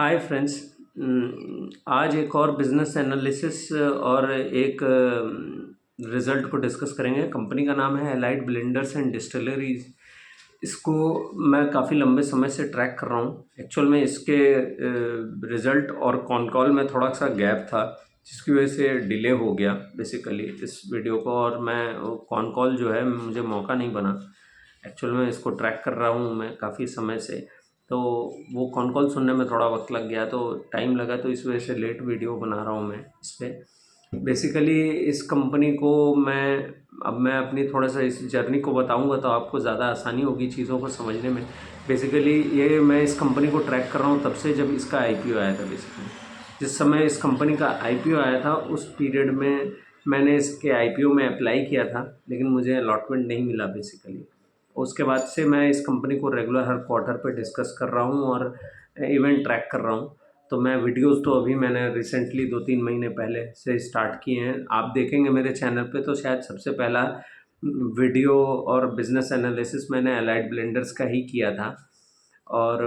Hi friends. आज एक और बिजनेस एनालिसिस और एक रिज़ल्ट को डिस्कस करेंगे। कंपनी का नाम है एलाइड ब्लेंडर्स एंड डिस्टिलरीज। इसको मैं काफ़ी लंबे समय से ट्रैक कर रहा हूँ। एक्चुअल में इसके रिज़ल्ट और कॉन कॉल में थोड़ा सा गैप था, जिसकी वजह से डिले हो गया बेसिकली इस वीडियो को। और मैं कॉन कॉल जो है मुझे मौका नहीं बना। एक्चुअल में इसको ट्रैक कर रहा हूँ मैं काफ़ी समय से, तो वो कॉन कॉल सुनने में थोड़ा वक्त लग गया, तो टाइम लगा, तो इस वजह से लेट वीडियो बना रहा हूँ मैं इस पर। बेसिकली इस कंपनी को मैं अपनी थोड़ा सा इस जर्नी को बताऊंगा तो आपको ज़्यादा आसानी होगी चीज़ों को समझने में। बेसिकली ये मैं इस कंपनी को ट्रैक कर रहा हूँ तब से जब इसका आईपीओ आया था। बेसिकली जिस समय इस कंपनी का आईपीओ आया था उस पीरियड में मैंने इसके आईपीओ में अप्लाई किया था, लेकिन मुझे अलॉटमेंट नहीं मिला बेसिकली। उसके बाद से मैं इस कंपनी को रेगुलर हर क्वार्टर पे डिस्कस कर रहा हूँ और इवेंट ट्रैक कर रहा हूँ। तो मैं वीडियोस तो अभी मैंने रिसेंटली 2-3 महीने पहले से स्टार्ट किए हैं। आप देखेंगे मेरे चैनल पे तो शायद सबसे पहला वीडियो और बिज़नेस एनालिसिस मैंने एलाइड ब्लेंडर्स का ही किया था। और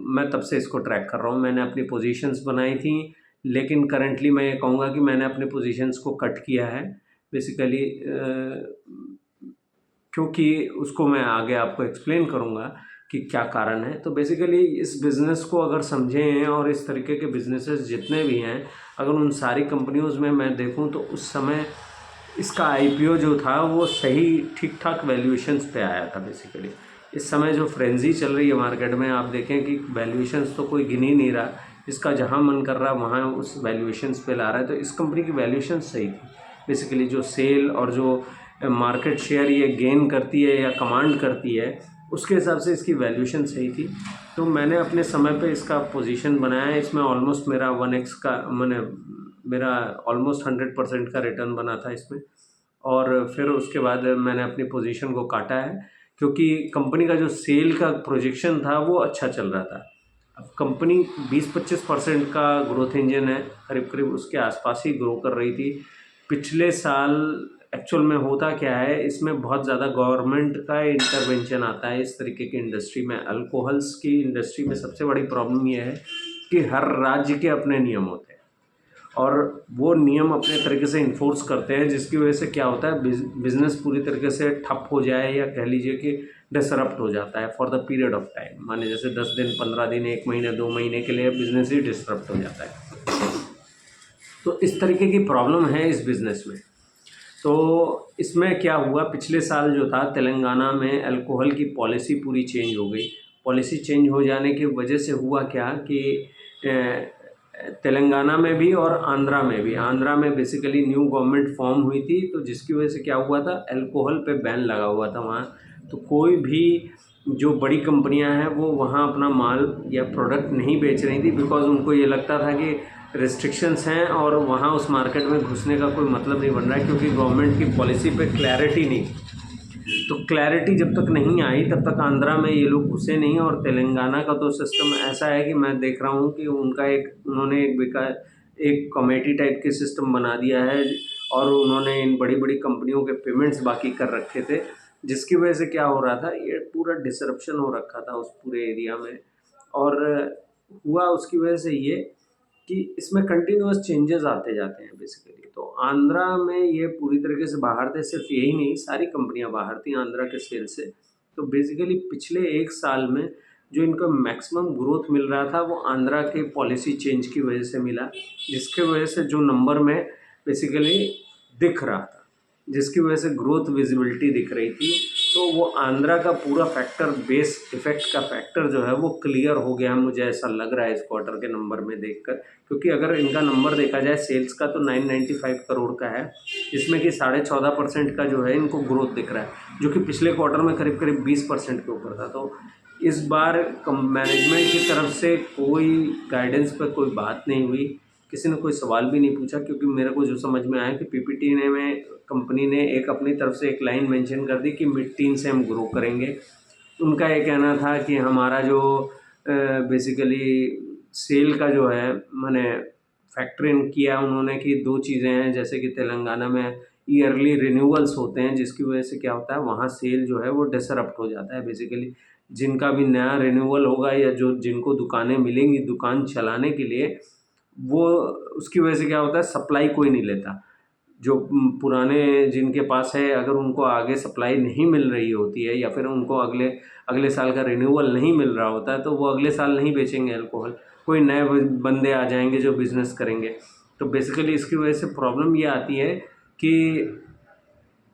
मैं तब से इसको ट्रैक कर रहा हूँ। मैंने अपनी पोजीशंस बनाई थी, लेकिन करंटली मैं ये कहूँगा कि मैंने अपनी पोजीशंस को कट किया है बेसिकली, क्योंकि उसको मैं आगे आपको एक्सप्लेन करूँगा कि क्या कारण है। तो बेसिकली इस बिज़नेस को अगर समझें और इस तरीके के बिज़नेसेस जितने भी हैं, अगर उन सारी कंपनियों में मैं देखूँ तो उस समय इसका आईपीओ जो था वो सही ठीक ठाक वैल्यूएशंस पे आया था बेसिकली। इस समय जो फ्रेंजी चल रही है मार्केट में, आप देखें कि वैल्यूएशंस तो कोई गिन ही नहीं रहा, इसका जहाँ मन कर रहा है वहाँ उस वैल्यूएशंस पे ला रहा है। तो इस कंपनी की वैल्यूएशन सही थी बेसिकली। जो सेल और जो मार्केट शेयर ये गेन करती है या कमांड करती है, उसके हिसाब से इसकी वैल्यूएशन सही थी। तो मैंने अपने समय पे इसका पोजीशन बनाया है। इसमें ऑलमोस्ट मेरा 1x का मैंने मेरा ऑलमोस्ट 100% का रिटर्न बना था इसमें। और फिर उसके बाद मैंने अपनी पोजीशन को काटा है, क्योंकि कंपनी का जो सेल का प्रोजेक्शन था वो अच्छा चल रहा था। अब कंपनी 20-25% का ग्रोथ इंजन है, करीब करीब उसके आसपास ही ग्रो कर रही थी पिछले साल। एक्चुअल में होता क्या है, इसमें बहुत ज़्यादा गवर्नमेंट का इंटरवेंशन आता है इस तरीके की इंडस्ट्री में। अल्कोहल्स की इंडस्ट्री में सबसे बड़ी प्रॉब्लम ये है कि हर राज्य के अपने नियम होते हैं और वो नियम अपने तरीके से इन्फोर्स करते हैं, जिसकी वजह से क्या होता है, बिजनेस पूरी तरीके से ठप हो जाए या कह लीजिए कि डिसरप्ट हो जाता है for the period of time. माने जैसे 10 दिन, 15 दिन, 1 महीने, 2 महीने के लिए बिजनेस ही डिसरप्ट हो जाता है। तो इस तरीके की प्रॉब्लम है इस बिज़नेस में। तो इसमें क्या हुआ, पिछले साल जो था तेलंगाना में अल्कोहल की पॉलिसी पूरी चेंज हो गई। पॉलिसी चेंज हो जाने की वजह से हुआ क्या कि तेलंगाना में भी और आंध्रा में भी, आंध्रा में बेसिकली न्यू गवर्नमेंट फॉर्म हुई थी, तो जिसकी वजह से क्या हुआ था, अल्कोहल पे बैन लगा हुआ था वहाँ। तो कोई भी जो बड़ी कंपनियां हैं वो वहाँ अपना माल या प्रोडक्ट नहीं बेच रही थी, बिकॉज उनको ये लगता था कि रिस्ट्रिक्शंस हैं और वहाँ उस मार्केट में घुसने का कोई मतलब नहीं बन रहा है, क्योंकि गवर्नमेंट की पॉलिसी पे क्लैरिटी नहीं। तो क्लैरिटी जब तक नहीं आई तब तक आंध्रा में ये लोग घुसे नहीं। और तेलंगाना का तो सिस्टम ऐसा है कि मैं देख रहा हूँ कि उनका उन्होंने एक कमेटी टाइप के सिस्टम बना दिया है, और उन्होंने इन बड़ी बड़ी कंपनियों के पेमेंट्स बाकी कर रखे थे, जिसकी वजह से क्या हो रहा था, ये पूरा डिसरप्शन हो रखा था उस पूरे एरिया में। और हुआ उसकी वजह से ये कि इसमें कंटिन्यूअस चेंजेस आते जाते हैं बेसिकली। तो आंध्रा में ये पूरी तरीके से बाहर थे, सिर्फ यही नहीं, सारी कंपनियां बाहर थी आंध्रा के सेल से। तो बेसिकली पिछले 1 साल में जो इनको मैक्सिमम ग्रोथ मिल रहा था वो आंध्रा के पॉलिसी चेंज की वजह से मिला, जिसके वजह से जो नंबर में बेसिकली दिख रहा था, जिसकी वजह से ग्रोथ विजिबिलिटी दिख रही थी। तो वो आंध्रा का पूरा फैक्टर, बेस इफेक्ट का फैक्टर जो है वो क्लियर हो गया, मुझे ऐसा लग रहा है इस क्वार्टर के नंबर में देखकर। क्योंकि अगर इनका नंबर देखा जाए सेल्स का तो 995 करोड़ का है, जिसमें कि 14.5% का जो है इनको ग्रोथ दिख रहा है, जो कि पिछले क्वार्टर में करीब करीब 20% के ऊपर था। तो इस बार मैनेजमेंट की तरफ से कोई गाइडेंस पर कोई बात नहीं हुई, किसी ने कोई सवाल भी नहीं पूछा, क्योंकि मेरे को जो समझ में आया कि पीपीटी ने में कंपनी ने एक अपनी तरफ से एक लाइन मेंशन कर दी कि मिड टीन से हम ग्रो करेंगे। उनका ये कहना था कि हमारा जो बेसिकली सेल का जो है, मैंने फैक्टर इन किया उन्होंने कि 2 चीज़ें हैं, जैसे कि तेलंगाना में ईयरली रिन्यूअल्स होते हैं, जिसकी वजह से क्या होता है, वहाँ सेल जो है वो डिसरप्ट हो जाता है बेसिकली। जिनका भी नया रिन्यूअल होगा या जो जिनको दुकानें मिलेंगी दुकान चलाने के लिए, वो उसकी वजह से क्या होता है, सप्लाई कोई नहीं लेता। जो पुराने जिनके पास है, अगर उनको आगे सप्लाई नहीं मिल रही होती है या फिर उनको अगले अगले साल का रिन्यूअल नहीं मिल रहा होता है, तो वो अगले साल नहीं बेचेंगे अल्कोहल। कोई नए बंदे आ जाएंगे जो बिज़नेस करेंगे। तो बेसिकली इसकी वजह से प्रॉब्लम ये आती है कि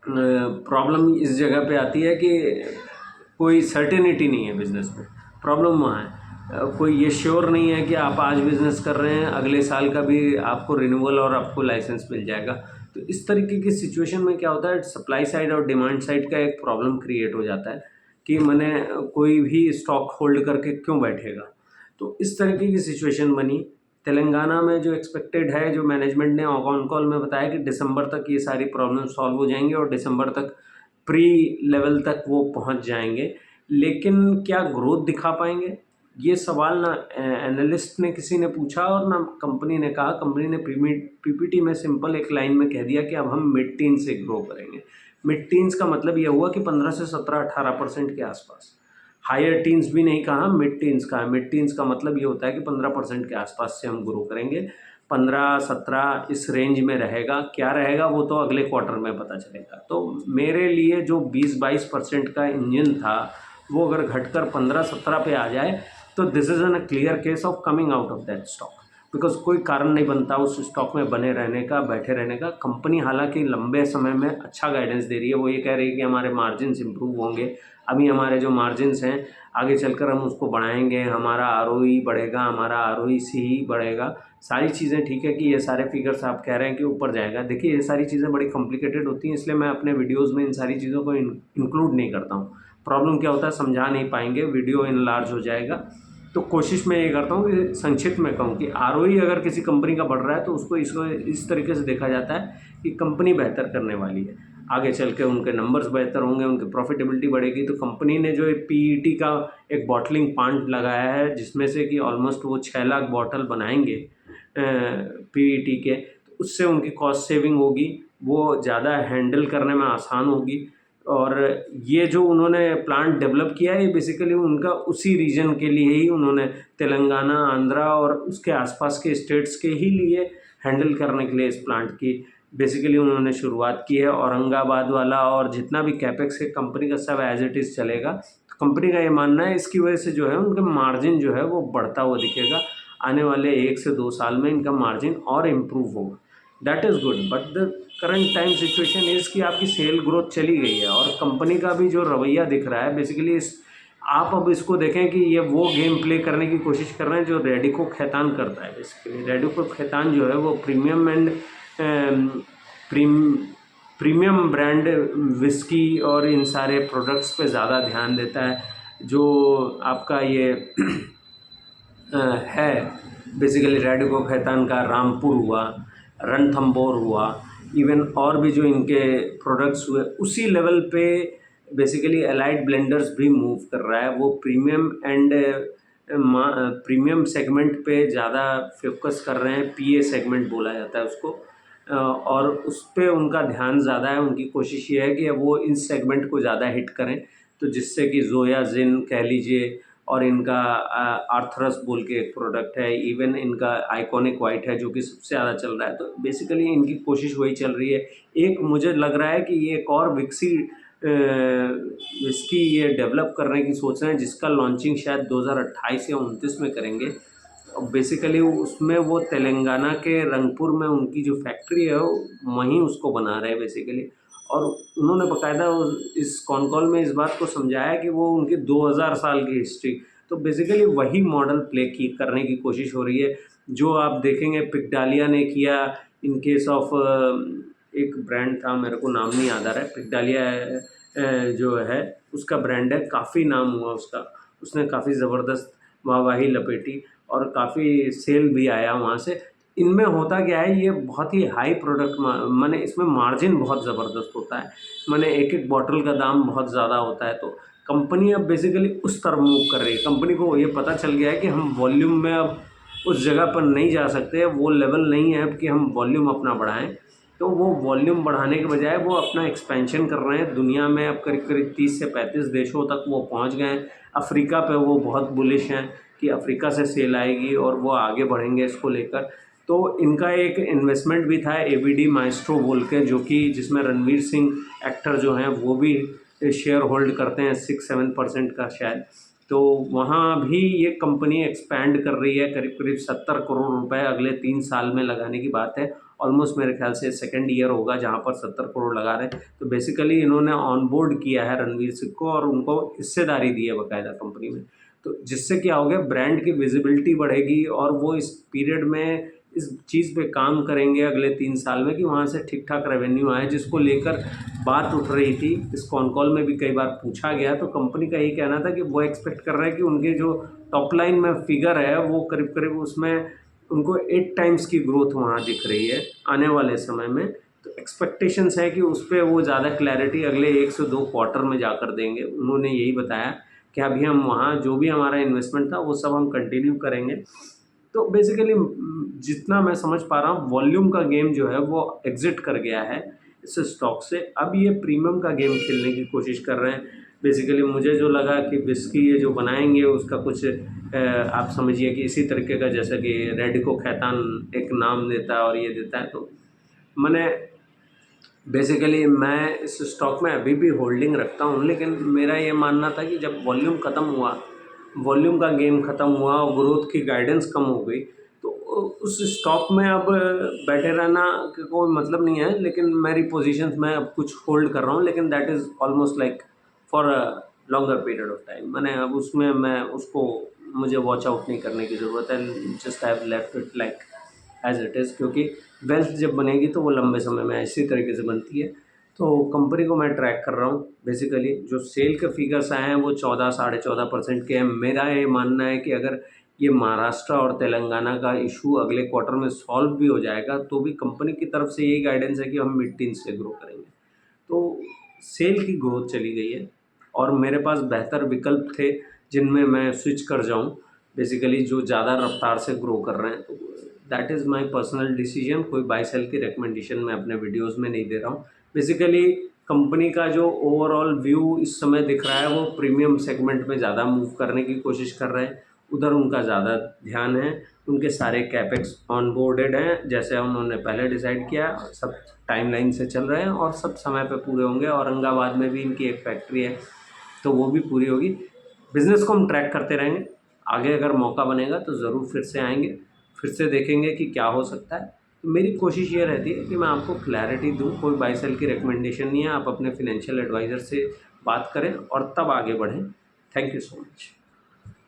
प्रॉब्लम इस जगह पे आती है कि कोई सर्टेनिटी नहीं है बिज़नेस में। प्रॉब्लम वहाँ है, कोई ये श्योर नहीं है कि आप आज बिज़नेस कर रहे हैं, अगले साल का भी आपको रिन्यूअल और आपको लाइसेंस मिल जाएगा। तो इस तरीके की सिचुएशन में क्या होता है, सप्लाई साइड और डिमांड साइड का एक प्रॉब्लम क्रिएट हो जाता है कि मैंने कोई भी स्टॉक होल्ड करके क्यों बैठेगा। तो इस तरीके की सिचुएशन बनी। तेलंगाना में जो एक्सपेक्टेड है, जो मैनेजमेंट ने ऑन कॉल में बताया कि दिसंबर तक ये सारी प्रॉब्लम सॉल्व हो जाएंगे और दिसंबर तक प्री लेवल तक वो पहुंच जाएंगे। लेकिन क्या ग्रोथ दिखा पाएंगे, ये सवाल ना एनालिस्ट ने किसी ने पूछा और ना कंपनी ने कहा। कंपनी ने पीपीटी में सिंपल एक लाइन में कह दिया कि अब हम मिड टीन से ग्रो करेंगे। मिड टीन्स का मतलब ये हुआ कि 15 से 17-18% के आसपास। हायर टीन्स भी नहीं कहा, मिड टीन्स कहा। मिड टीन्स का मतलब ये होता है कि 15% के आसपास से हम ग्रो करेंगे। 15-17 इस रेंज में रहेगा। क्या रहेगा वो तो अगले क्वार्टर में पता चलेगा। तो मेरे लिए जो 20-22% का इंजन था, वो अगर घटकर 15-17 पे आ जाए तो this is an clear case of coming out of that stock. Because कोई कारण नहीं बनता उस स्टॉक में बने रहने का, बैठे रहने का। कंपनी हालांकि लंबे समय में अच्छा गाइडेंस दे रही है। वो ये कह रही है कि हमारे मार्जिन्स इंप्रूव होंगे। अभी हमारे जो मार्जिन्स हैं आगे चलकर हम उसको बढ़ाएंगे, हमारा आरओई बढ़ेगा, हमारा आरओईसी बढ़ेगा। सारी चीज़ें ठीक है कि ये सारे फिगर्स आप कह रहे हैं कि ऊपर जाएगा। देखिए ये सारी चीज़ें बड़ी कॉम्प्लिकेटेड होती हैं, इसलिए मैं अपने वीडियोज़ में इन सारी चीज़ों को इंक्लूड नहीं करता हूँ। प्रॉब्लम क्या होता है, समझा नहीं पाएंगे, वीडियो इनलार्ज हो जाएगा। तो कोशिश मैं ये करता हूँ कि संक्षिप्त में कहूँ कि आरओई अगर किसी कंपनी का बढ़ रहा है तो उसको इस तरीके से देखा जाता है कि कंपनी बेहतर करने वाली है, आगे चल के उनके नंबर्स बेहतर होंगे, उनकी प्रॉफिटेबिलिटी बढ़ेगी। तो कंपनी ने जो पीईटी का एक बॉटलिंग प्लांट लगाया है, जिसमें से कि ऑलमोस्ट वो 6 लाख बॉटल बनाएंगे पीईटी के, तो उससे उनकी कॉस्ट सेविंग होगी, वो ज़्यादा हैंडल करने में आसान होगी। और ये जो उन्होंने प्लांट डेवलप किया है, ये बेसिकली उनका उसी रीजन के लिए ही उन्होंने तेलंगाना, आंध्रा और उसके आसपास के स्टेट्स के ही लिए हैंडल करने के लिए इस प्लांट की बेसिकली उन्होंने शुरुआत की है। औरंगाबाद वाला और जितना भी कैपेक्स है कंपनी का, सब एज इट इज़ चलेगा। तो कंपनी का ये मानना है इसकी वजह से जो है उनका मार्जिन जो है वो बढ़ता हुआ दिखेगा। आने वाले 1 से 2 साल में इनका मार्जिन और इम्प्रूव होगा। That is good. But the current time situation is कि आपकी सेल ग्रोथ चली गई है और कंपनी का भी जो रवैया दिख रहा है बेसिकली आप अब इसको देखें कि ये वो गेम प्ले करने की कोशिश कर रहे हैं जो रेडिको खैतान करता है। बेसिकली रेडिको खैतान जो है वो premium and premium brand whisky और इन सारे प्रोडक्ट्स पे ज़्यादा ध्यान देता है। जो आपका ये है बेसिकली रेडिको खैतान का रामपुर हुआ, रणथंबोर हुआ, इवन और भी जो इनके प्रोडक्ट्स हुए, उसी लेवल पे बेसिकली एलाइड ब्लेंडर्स भी मूव कर रहा है। वो प्रीमियम एंड प्रीमियम सेगमेंट पे ज़्यादा फोकस कर रहे हैं। पीए सेगमेंट बोला जाता है उसको, और उस पर उनका ध्यान ज़्यादा है। उनकी कोशिश ये है कि वो इस सेगमेंट को ज़्यादा हिट करें, तो जिससे कि जोया जिन कह लीजिए, और इनका आर्थरस बोल के एक प्रोडक्ट है, इवन इनका आइकॉनिक वाइट है जो कि सबसे ज़्यादा चल रहा है। तो बेसिकली इनकी कोशिश वही चल रही है। एक मुझे लग रहा है कि ये एक और विस्की ये डेवलप करने की सोच रहे हैं, जिसका लॉन्चिंग शायद 2028 या 29 में करेंगे। और बेसिकली उसमें वो तेलंगाना के रंगपुर में उनकी जो फैक्ट्री है वहीं उसको बना रहे हैं बेसिकली। और उन्होंने बाकायदा इस कॉन कॉल में इस बात को समझाया कि वो उनकी 2000 साल की हिस्ट्री, तो बेसिकली वही मॉडल प्ले करने की कोशिश हो रही है जो आप देखेंगे पिगडालिया ने किया। इन केस ऑफ एक ब्रांड था, मेरे को नाम नहीं याद आ रहा है, पिगडालिया जो है उसका ब्रांड है, काफ़ी नाम हुआ उसका, उसने काफ़ी ज़बरदस्त वाहवाही लपेटी और काफ़ी सेल भी आया वहाँ से। इनमें होता क्या है, ये बहुत ही हाई प्रोडक्ट माने इसमें मार्जिन बहुत ज़बरदस्त होता है, माने एक एक बॉटल का दाम बहुत ज़्यादा होता है। तो कंपनी अब बेसिकली उस तरफ मूव कर रही है। कंपनी को ये पता चल गया है कि हम वॉल्यूम में अब उस जगह पर नहीं जा सकते, वो लेवल नहीं है अब कि हम वॉल्यूम अपना बढ़ाएं। तो वो वॉल्यूम बढ़ाने के बजाय वो अपना एक्सपेंशन कर रहे हैं दुनिया में। अब करीब करीब 30 से 35 देशों तक वो पहुंच गए हैं। अफ्रीका पे वो बहुत बुलिश हैं कि अफ्रीका से सेल आएगी और वो आगे बढ़ेंगे इसको लेकर। तो इनका एक इन्वेस्टमेंट भी था एबीडी माइस्ट्रो बोल के, जो कि जिसमें रणवीर सिंह एक्टर जो हैं वो भी शेयर होल्ड करते हैं 6-7% का शायद। तो वहाँ भी ये कंपनी एक्सपैंड कर रही है, करीब करीब 70 करोड़ रुपए अगले 3 साल में लगाने की बात है। ऑलमोस्ट मेरे ख्याल से सेकंड ईयर होगा जहाँ पर 70 करोड़ लगा रहे हैं। तो बेसिकली इन्होंने ऑन बोर्ड किया है रणवीर सिंह को और उनको हिस्सेदारी दी है बाकायदा कंपनी में। तो जिससे क्या हो गया, ब्रांड की विजिबिलिटी बढ़ेगी और वो इस पीरियड में इस चीज़ पे काम करेंगे अगले 3 साल में कि वहाँ से ठीक ठाक रेवेन्यू आए, जिसको लेकर बात उठ रही थी। इस कॉन कॉल में भी कई बार पूछा गया, तो कंपनी का यही कहना था कि वो एक्सपेक्ट कर रहे हैं कि उनके जो टॉप लाइन में फिगर है वो करीब करीब उसमें उनको 8 टाइम्स की ग्रोथ वहाँ दिख रही है आने वाले समय में। तो एक्सपेक्टेशंस है कि उस पर वो ज़्यादा क्लैरिटी अगले 1 से 2 क्वार्टर में जाकर देंगे। उन्होंने यही बताया कि अभी हम वहाँ जो भी हमारा इन्वेस्टमेंट था वो सब हम कंटिन्यू करेंगे। तो बेसिकली जितना मैं समझ पा रहा हूँ वॉल्यूम का गेम जो है वो एग्जिट कर गया है इस स्टॉक से। अब ये प्रीमियम का गेम खेलने की कोशिश कर रहे हैं। बेसिकली मुझे जो लगा कि विस्की ये जो बनाएंगे उसका कुछ आप समझिए कि इसी तरीके का जैसा कि रेडिको खैतान एक नाम देता है और ये देता है। तो मैंने बेसिकली मैं इस स्टॉक में अभी भी होल्डिंग रखता हूँ, लेकिन मेरा ये मानना था कि जब वॉल्यूम ख़त्म हुआ, वॉल्यूम का गेम ख़त्म हुआ और ग्रोथ की गाइडेंस कम हो गई, तो उस स्टॉक में अब बैठे रहना का कोई मतलब नहीं है। लेकिन मेरी पोजीशंस मैं अब कुछ होल्ड कर रहा हूँ, लेकिन that is almost like for a longer period of time. मैंने अब उसमें मैं उसको मुझे वॉच आउट नहीं करने की ज़रूरत है। Just I have left it like as it is, क्योंकि वेल्थ जब बनेगी तो वो लंबे समय में इसी तरीके से बनती है। तो कंपनी को मैं ट्रैक कर रहा हूँ। बेसिकली जो सेल के फिगर्स आए हैं वो 14-14.5% के हैं। मेरा ये मानना है कि अगर ये महाराष्ट्र और तेलंगाना का इशू अगले क्वार्टर में सॉल्व भी हो जाएगा तो भी कंपनी की तरफ से यही गाइडेंस है कि हम मिड टीन से ग्रो करेंगे। तो सेल की ग्रोथ चली गई है और मेरे पास बेहतर विकल्प थे जिनमें मैं स्विच कर जाऊं, बेसिकली जो ज़्यादा रफ्तार से ग्रो कर रहे हैं। तो that is my personal decision. कोई बाय सेल की रिकमेंडेशन मैं अपने वीडियोस में नहीं दे रहा हूँ। बेसिकली कंपनी का जो ओवरऑल व्यू इस समय दिख रहा है वो प्रीमियम सेगमेंट में ज़्यादा मूव करने की कोशिश कर रहे हैं, उधर उनका ज़्यादा ध्यान है। उनके सारे कैपेक्स ऑन बोर्डेड हैं जैसे उन्होंने पहले डिसाइड किया, सब टाइमलाइन से चल रहे हैं और सब समय पे पूरे होंगे। औरंगाबाद में भी इनकी एक फैक्ट्री है तो वो भी पूरी होगी। बिज़नेस को हम ट्रैक करते रहेंगे, आगे अगर मौका बनेगा तो ज़रूर फिर से आएंगे, फिर से देखेंगे कि क्या हो सकता है। तो मेरी कोशिश ये रहती है कि मैं आपको क्लैरिटी दूँ, कोई बाय सेल की रिकमेंडेशन नहीं है। आप अपने फिनेंशियल एडवाइज़र से बात करें और तब आगे बढ़ें। Thank you so much.